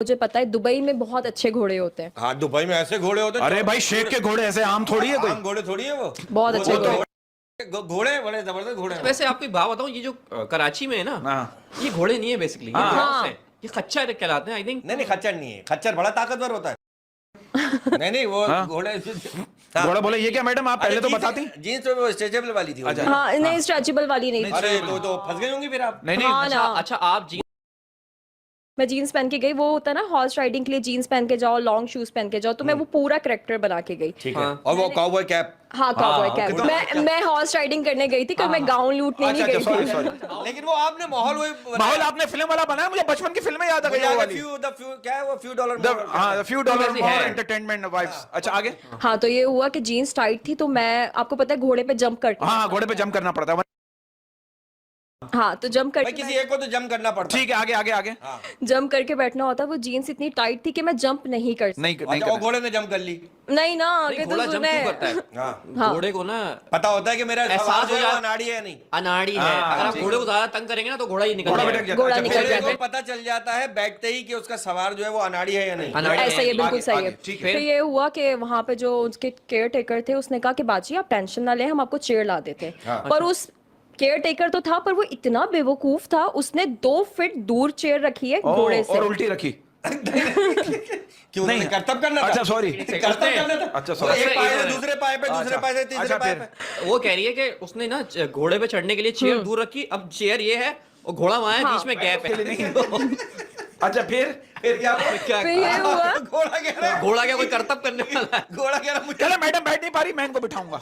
मुझे पता है दुबई में बहुत अच्छे घोड़े होते हैं। हाँ, दुबई में ऐसे घोड़े होते हैं। अरे भाई शेख के घोड़े ऐसे आम थोड़ी है कोई। आम घोड़े थोड़ी है वो। बहुत अच्छे घोड़े। घोड़े बड़े जबरदस्त घोड़े हैं। वैसे आपको एक बात बताऊं, ये जो कराची में है ना, हाँ। ये घोड़े नहीं है बेसिकली, ये हाँ। horse है। ये खच्चर कहलाते हैं आई थिंक। नहीं खच्चर नहीं है, खच्चर बड़ा ताकतवर होता है। नहीं वो हाँ। घोड़े। घोड़ा बोले ये क्या मैडम आप पहले तो बताती। जीन्स तो वो स्ट्रेचेबल वाली थी। अच्छा। हाँ नहीं स्ट्रेचेबल वाली नहीं। अरे तो फंस गई होंगी फिर आप। नहीं नहीं हाँ ना। अच्छा आप जी मैं जीन्स पहन के गई, वो होता है ना हॉर्स राइडिंग के लिए जीन्स पहन के जाओ, लॉन्ग शूज पहन के जाओ, तो मैं वो पूरा कैरेक्टर बना के गई। ठीक है। हाँ। और वो काउबॉय कैप। हाँ कॉबॉय हाँ, कैप। कितना- मैं हॉर्स राइडिंग करने गई थी, मैं गाउन लूटने नहीं गई सॉरी थी। सॉरी। लेकिन वो आपने माहौल वही माहौल आपने फिल्म वाला बनाया, मुझे बचपन की फिल्में याद आ गई वो वाली। क्या है वो फ्यू डॉलर। हाँ फ्यू डॉलर वैसे मोर है। Entertainment vibes. अच्छा आगे। हाँ तो ये हुआ कि जीन्स टाइट थी, तो मैं, आपको पता है घोड़े पे जंप करती। हाँ घोड़े पे जंप करना पड़ता है। हाँ तो जंप भाई करके किसी एक को तो जंप करना पड़ता है। ठीक है आगे आगे आगे। हाँ। जंप करके बैठना होता। वो जीन्स इतनी टाइट थी कि मैं जंप नहीं कर सकती। नहीं नहीं अच्छा, वो करना। घोड़े ने जंप कर ली। नहीं ना नहीं, कि घोड़ा तो जंप क्यों मैं करता है? हाँ। हाँ। घोड़े को ना पता होता है कि मेरा एहसास सवाल जो हो है वो जाता- अनाड़ी है नहीं। अनाड़ी है। हाँ, अगर आप ठीक घोड़े को ज्यादा तंग करेंगे ना तो घोड़ा ही निकल घोड़ा जाएगा। भटक जाता है। घोड़ा अच्छा, निकल फिर- जाता घोड़े है। को पता चल जाता है बैठते ही कि उसका सवार जो है वो अनाड़ी है या नहीं। अनाड़ी ऐसा ही है, बिल्कुल आगे, सही आगे, है। ठीक है। फिर ये हुआ कि वहां पे जो उसके केयर टेकर थे, उसने कहा कि बाजी आप टेंशन ना लें, हम आपको चेयर ला देते हैं। हाँ। पर उस केयर टेकर तो था, पर वो इतना बेवकूफ था, उसने 2 फीट दूर चेयर रखी है घोड़े से। और उल्टी रखी। क्यों नहीं। नहीं कर्तव्य करना था। अच्छा सॉरी। कर्तव्य करना था। अच्छा, वो sorry। एक पाए से अच्छा, दूसरे पाए पे, दूसरे अच्छा, पाए से तीसरे अच्छा, पाए फिर- पे। वो कह रही है कि उसने ना घोड़े पे चढ़ने के लिए चेयर दूर रखी, अब चेयर ये है और घोड़ा वहां है, हाँ। बीच में गैप है। अच्छा फिर क्या हुआ? क्या फिर ये हुआ घोड़ा कह रहा है। घोड़ा क्या कोई कर्तव्य करने वाला है? घोड़ा कह रहा है, चलो मैडम बैठ नहीं पा रही, मैं इनको बिठाऊंगा।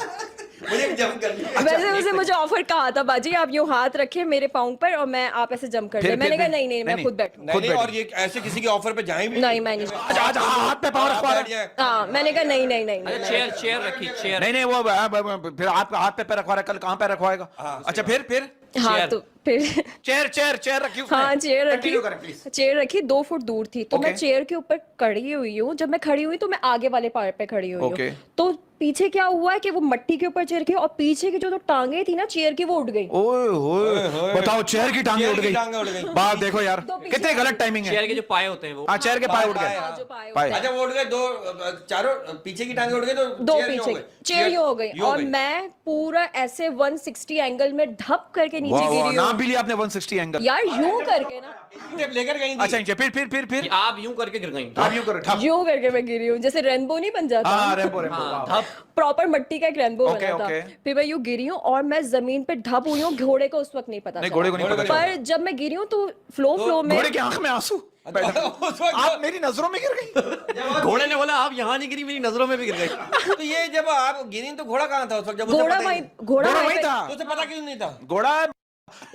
मुझे जंप करनी है। वैसे उसने मुझे ऑफर कहा था, बाजी आप यूं हाथ रखे मेरे पाँव पर और मैं आप ऐसे जंप कर फिर- ले। मैंने फिर- कहा नहीं नहीं मैं खुद बैठूं। नहीं नहीं, और ये ऐसे किसी के ऑफर पे जाएं भी नहीं मैं नहीं। अच्छा अच्छा हाथ पे पावर आप रखवा बैठ रहा। जाएं। हाँ मैंने कहा नहीं नहीं नहीं अच्छा चेयर रखी, चेयर। नहीं नहीं वो फिर आपका हाथ पे रखवा रहा, कल कहाँ पे रखवाएगा? अच्छा फिर हाँ चेयर। तो फिर चेयर रखी उसने। हाँ चेयर Continue करें, रखी, please। चेयर रखी 2 फुट दूर थी, तो मैं Okay। चेयर के ऊपर खड़ी हुई हूँ। जब मैं खड़ी हुई तो मैं आगे वाले पार्ट पे खड़ी हुई Okay। हूँ। तो पीछे क्या हुआ है कि वो मट्टी के ऊपर चेयर की, और पीछे की जो टांगे थी ना चेयर की, वो उठ गई। ओए होए बताओ, चेयर की टांगे चेयर उठ की गई। टांगे उठ गई। बात देखो यार तो पीछे कितनी गलत टाइमिंग चेयर है। के जो पाए होते हैं वो। हाँ चेयर के पाए उठ पाए, गए। हाँ, जो पाए पाए। होते हैं। अच्छा वो उठ गए दो, चारों पीछे की टांगे उठ गए तो 2 चेयर यूं हो पीछे गई। चेयर यूं हो गई, यूं और मैं पूरा ऐसे 160 एंगल में ढप करके नीचे वाह वाह, गिरी नाम हूँ भी लिया आपने 160 एंगल। यार। यूं करके ना, टेप लेकर गई थी। अच्छा नीचे फिर कि आप यूं करके गिर गई। आप यूं करो ठप। यूं करके मैं गिरी हूँ, जैसे रेनबो नहीं बन जाता, हाँ रेम्बो रेम्बो हाँ, वाह। धप। प्रॉपर मट्टी का एक रेनबो Okay, बना था। okay। फिर मैं यूं गिरी हूँ और मैं जमीन पे ढप हुई हूँ। घोड़े को उस वक्त नहीं पता नहीं चला। घोड़े को नहीं पता चला। पर जब मैं गिरी हूँ तो फ्लो में घोड़े की आंख में आंसू। उस वक्त आप मेरी नजरों में गिर गई। घोड़े ने बोला आप यहाँ नहीं गिरी, मेरी नजरों में भी गिर गई। तो ये जब आप गिरी तो घोड़ा कहाँ था उस वक्त? जब उसे घोड़ा पता ही वहीं नहीं? घोड़ा घोड़ा वहीं वहीं पे- था। तो उसे पता क्यों नहीं था? घोड़ा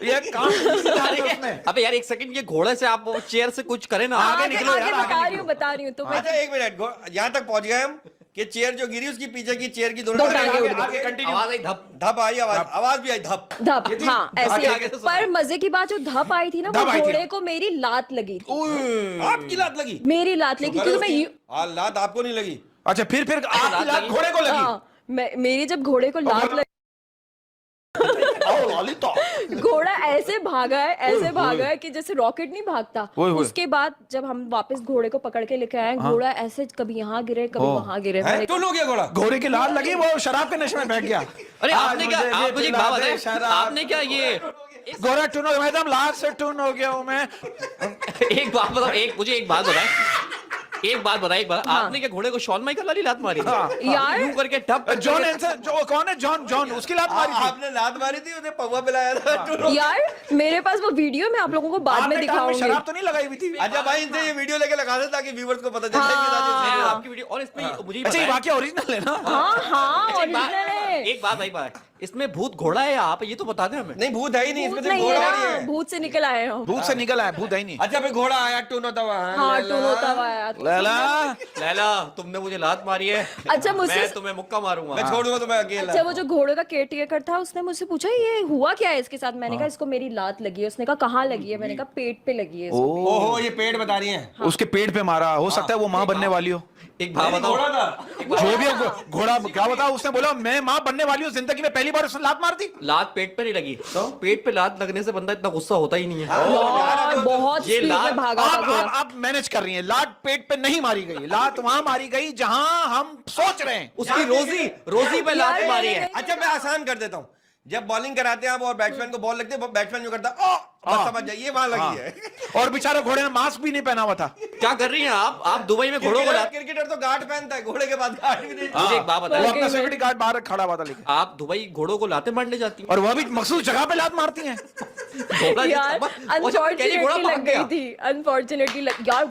ये काम उसमें। अबे यार एक सेकंड, ये घोड़े से आप वो चेयर से कुछ करें ना। आगे आगे निकलो यार, आगे बता रही हूँ तो मैं अच्छा एक मिनट, यहाँ तक पहुंच गए हम कि चेयर जो गिरी उसकी पीछे की चेयर की दो दोनों टांगे उड़ आगे गई। कंटिन्यू आवाज आई धप। धप आई, आवाज भी आई धप। धप। हाँ ऐसे आगे- ही। आगे से सुना। पर मजे की बात, जो धप आई थी ना, धप वो आई थी। घोड़े को मेरी लात लगी थी। आपकी लात लगी? मेरी लात लगी क्योंकि मैं लात आपको नहीं लगी? अच्छा फिर आपकी लात लगी। घोड़े को लगी। हाँ, मेरी जब घोड़े को लात लगी, आओ ललिता। घोड़ा ऐसे भागा है कि जैसे रॉकेट नहीं भागता। ओए होए। उसके बाद जब हम वापस घोड़े को पकड़ के लेके आए, घोड़ा ऐसे कभी यहाँ गिरे कभी वहां गिरे। हैं? टुन हो गया घोड़ा? घोड़े की लात लगी, वो शराब के नशे में बैठ गया। अरे आज आपने क्या, मुझे आप ये मुझे एक पिला बात दे बताएं, शराब। आपने क्या ये घोड़ा टून हो गया, मैं एकदम लात से टून हो गया हूँ मैं। एक बात बताओ, मुझे एक बात बताएं, एक बात आपने क्या घोड़े को शॉन माइकल वाली लात मारी? यार यूं करके टप जॉन एंसन, जो कौन है जॉन उसकी लात मारी थी। आपने लात मारी थी, उसे पौवा पिलाया था। टुन हो गया। यार मेरे पास वो वीडियो मैं आप लोगों को बाद में आपने टांग में दिखाऊंगी। शराब तो नहीं लगाई हुई थी? अच्छा भाई इनसे ये वीडियो लेके लगा दे ताकि व्यूअर्स को पता चल जाए कि हाँ। राजेश आपकी वीडियो। और इसमें मुझे अच्छा ये बताएं, वाकया ओरिजिनल है ना? हाँ एक बात- ओरिजिनल है। एक बात इसमें भूत घोड़ा है या आप, ये तो बता दें हमें। नहीं भूत है ही नहीं इसमें, भूत तो नहीं है घोड़ा और ही ना, है। भूत से निकल आए हम। भूत से निकल आया, भूत है ही नहीं। अच्छा भाई घोड़ा आया, टून होता हुआ। हाँ टून होता हुआ आया। लैला लैला तुमने मुझे लात मारी है, अच्छा मुझसे मैं तुम्हें मुक्का मारूंगा। मैं छोड़ दूंगा तुम्हें अकेला। अच्छा वो जो घोड़े का केयर टेकर था, उसने मुझसे पूछा ये हुआ क्या है इसके साथ। मैंने कहा इसको मेरी लात लगी है। उसने कहा कहाँ लगी है। मैंने कहा पेट पे लगी है इसको। ओहो ये पेट बता रही हैं। उसके पेट पे मारा, हो सकता है वो माँ बनने वाली हो। एक बात बताओ, जो भी हो, घोड़ा क्या बताओ, उसने बोला मैं माँ बनने वाली हूँ, जिंदगी में पहली बार उसने लात मार दी। लात पेट पे नहीं लगी, तो पेट पे लात लगने से बंदा इतना गुस्सा होता ही नहीं है। यार बहुत ये स्पीड में लात- भागा था घोड़ा। आप मैनेज कर रही हैं, लात पेट पे नहीं मारी गई, लात वहां मारी गई जहां हम सोच रहे हैं। उसकी रोजी पे लात यार, मारी है। अच्छा मैं आसान कर देता हूँ, जब बॉलिंग कराते हैं आप और बैट्समैन को बॉल लगती है, बैट्समैन जो करता है, बस समझ जाइए वहां लगी है। और बेचारे घोड़े ने मास्क भी नहीं पहना हुआ था। क्या कर रही हैं आप दुबई में घोड़ों को लात। क्रिकेटर तो गार्ड पहनता है, घोड़े के बाद गार्ड भी नहीं। मुझे एक बात वो बताइए, अपना सिक्योरिटी गार्ड बाहर खड़ा हुआ था, लेकिन आप दुबई घोड़ों को लाते मारने जाती हैं? और वह भी मखसूस जगह पे लात मारती हैं। घोड़ा यार वो जब कह रही घोड़ा अनफॉर्चुनेटली भाग लग गई गया। थी, अनफॉर्चुनेटली यार